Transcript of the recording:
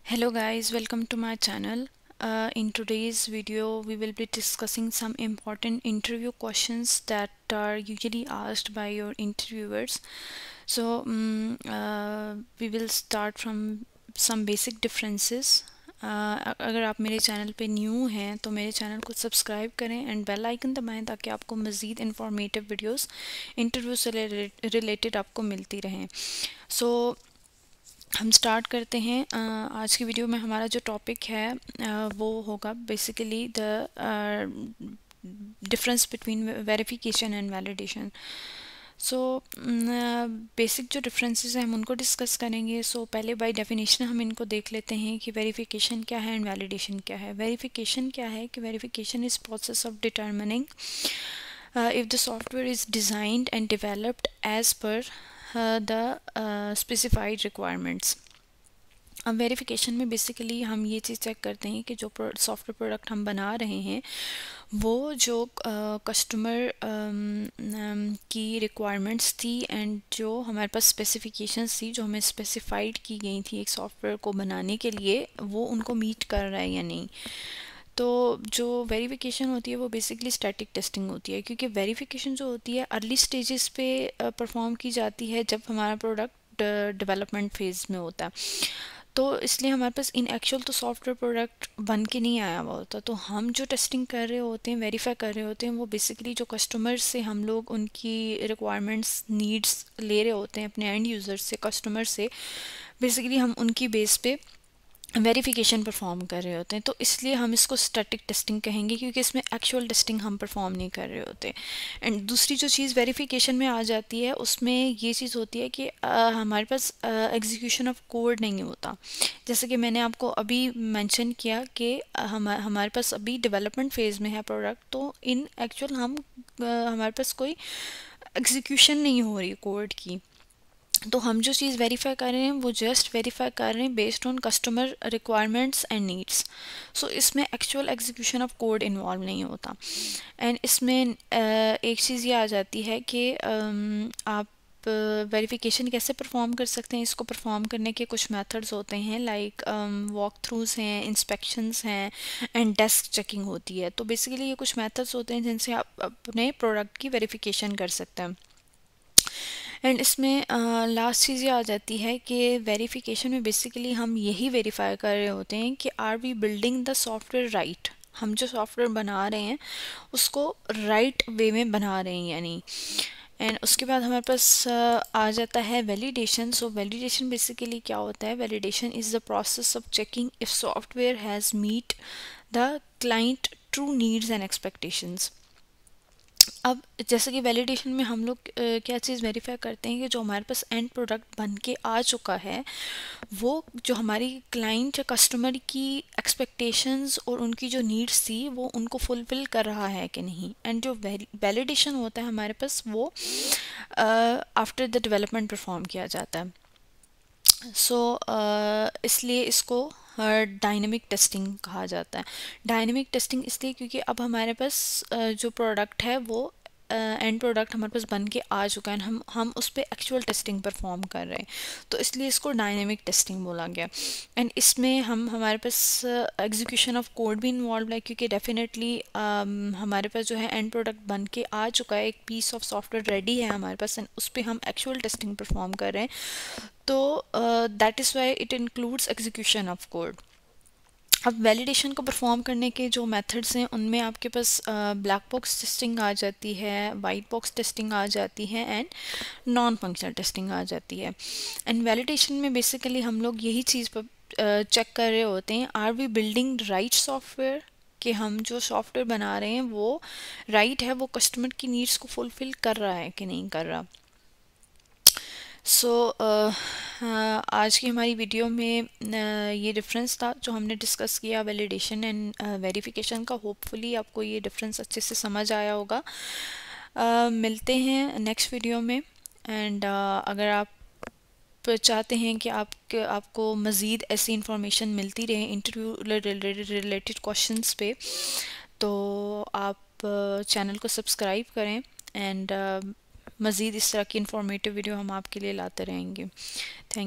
Hello guys, welcome to my channel. In today's video we will be discussing some important interview questions that are usually asked by your interviewers. We will start from some basic differences. अगर आप मेरे channel पे new हैं तो मेरे channel को subscribe करें and bell icon दबाएं ताकि आपको मज़ीद इंफॉर्मेटिव वीडियोस इंटरव्यू से रिलेटेड आपको मिलती रहें. हम स्टार्ट करते हैं. आज की वीडियो में हमारा जो टॉपिक है वो होगा basically the difference between verification and validation. Basic जो डिफरेंसेस हैं हम उनको डिस्कस करेंगे. पहले बाय डेफिनेशन हम इनको देख लेते हैं कि वेरिफिकेशन क्या है एंड वैलिडेशन क्या है. वेरिफिकेशन क्या है कि verification is process of determining if the software is designed and developed as per the specified requirements. अब वेरिफिकेशन में बेसिकली हम ये चीज़ चेक करते हैं कि जो सॉफ्टवेयर प्रोडक्ट हम बना रहे हैं वो जो कस्टमर की रिक्वायरमेंट्स थी एंड जो हमारे पास स्पेसिफिकेशंस थी जो हमें स्पेसिफाइड की गई थी एक सॉफ्टवेयर को बनाने के लिए, वो उनको मीट कर रहा है या नहीं. तो जो वेरिफिकेशन होती है वो बेसिकली स्टैटिक टेस्टिंग होती है, क्योंकि वेरिफिकेशन जो होती है अर्ली स्टेजेस पे परफॉर्म की जाती है जब हमारा प्रोडक्ट डेवलपमेंट फेज़ में होता है. तो इसलिए हमारे पास इन एक्चुअल तो सॉफ्टवेयर प्रोडक्ट बन के नहीं आया हुआ होता. तो हम जो टेस्टिंग कर रहे होते हैं, वेरीफाई कर रहे होते हैं, वो बेसिकली जो कस्टमर से हम लोग उनकी रिक्वायरमेंट्स नीड्स ले रहे होते हैं अपने एंड यूज़र से, कस्टमर से. बेसिकली हम उनकी बेस पे वेरिफिकेशन परफॉर्म कर रहे होते हैं. तो इसलिए हम इसको स्टैटिक टेस्टिंग कहेंगे, क्योंकि इसमें एक्चुअल टेस्टिंग हम परफॉर्म नहीं कर रहे होते. एंड दूसरी जो चीज़ वेरिफिकेशन में आ जाती है उसमें ये चीज़ होती है कि हमारे पास एग्जीक्यूशन ऑफ कोड नहीं होता. जैसे कि मैंने आपको अभी मेंशन किया कि हमारे पास अभी डेवलपमेंट फेज़ में है प्रोडक्ट, तो इन एक्चुअल हमारे पास कोई एग्जीक्यूशन नहीं हो रही कोड की. तो हम जो चीज़ वेरीफाई कर रहे हैं वो जस्ट वेरीफाई कर रहे हैं based on customer requirements and needs. इसमें actual execution of code involve नहीं होता. एंड इसमें एक चीज़ ये आ जाती है कि आप वेरिफिकेशन कैसे परफॉर्म कर सकते हैं. इसको परफॉर्म करने के कुछ मेथड्स होते हैं, लाइक वॉक थ्रूज हैं, इंस्पेक्शंस हैं एंड डेस्क चेकिंग होती है. तो बेसिकली ये कुछ मेथड्स होते हैं जिनसे आप अपने प्रोडक्ट की वेरिफिकेशन कर सकते हैं. एंड इसमें लास्ट चीज़ ये आ जाती है कि वेरिफिकेशन में बेसिकली हम यही वेरीफाई कर रहे होते हैं कि are we building the software right. हम जो सॉफ्टवेयर बना रहे हैं उसको राइट वे में बना रहे हैं या नहीं. एंड उसके बाद हमारे पास आ जाता है वैलिडेशन. वैलिडेशन बेसिकली क्या होता है? Validation is the process of checking if software has meet the client true needs and expectations. अब जैसे कि वैलिडेशन में हम लोग क्या चीज़ वेरीफाई करते हैं कि जो हमारे पास एंड प्रोडक्ट बन के आ चुका है वो जो हमारी क्लाइंट या कस्टमर की एक्सपेक्टेशंस और उनकी जो नीड्स थी वो उनको फुलफ़िल कर रहा है कि नहीं. एंड जो वैलिडेशन होता है हमारे पास वो आफ्टर द डेवलपमेंट परफॉर्म किया जाता है. इसलिए इसको डायनेमिक टेस्टिंग कहा जाता है. डायनेमिक टेस्टिंग इसलिए क्योंकि अब हमारे पास जो प्रोडक्ट है वो एंड प्रोडक्ट हमारे पास बन के आ चुका है. हम उस पर एक्चुअल टेस्टिंग परफॉर्म कर रहे हैं, तो इसलिए इसको डायनेमिक टेस्टिंग बोला गया. एंड इसमें हमारे पास एग्जीक्यूशन ऑफ कोड भी इन्वॉल्व है, क्योंकि डेफिनेटली हमारे पास जो है एंड प्रोडक्ट बन के आ चुका है, एक पीस ऑफ सॉफ्टवेयर रेडी है हमारे पास, एंड उस पर हम एक्चुअल टेस्टिंग परफॉर्म कर रहे हैं. तो that is why it includes execution of code. अब वैलिडेशन को परफॉर्म करने के जो मेथड्स हैं उनमें आपके पास ब्लैक बॉक्स टेस्टिंग आ जाती है, वाइट बॉक्स टेस्टिंग आ जाती है एंड नॉन फंक्शनल टेस्टिंग आ जाती है. एंड वैलिडेशन में बेसिकली हम लोग यही चीज़ पर चेक कर रहे होते हैं, are we building right software, कि हम जो सॉफ्टवेयर बना रहे हैं वो राइट है, वो कस्टमर की नीड्स को फुलफ़िल कर रहा है कि नहीं कर रहा. आज की हमारी वीडियो में ये डिफरेंस था जो हमने डिस्कस किया वैलिडेशन एंड वेरिफिकेशन का. होपफुली आपको ये डिफरेंस अच्छे से समझ आया होगा. मिलते हैं नेक्स्ट वीडियो में. एंड अगर आप चाहते हैं कि आपको मज़ीद ऐसी इंफॉर्मेशन मिलती रहे इंटरव्यू रिलेटेड क्वेश्चंस पे, तो आप चैनल को सब्सक्राइब करें. एंड मज़ीद इस तरह की इंफॉर्मेटिव वीडियो हम आपके लिए लाते रहेंगे. थैंक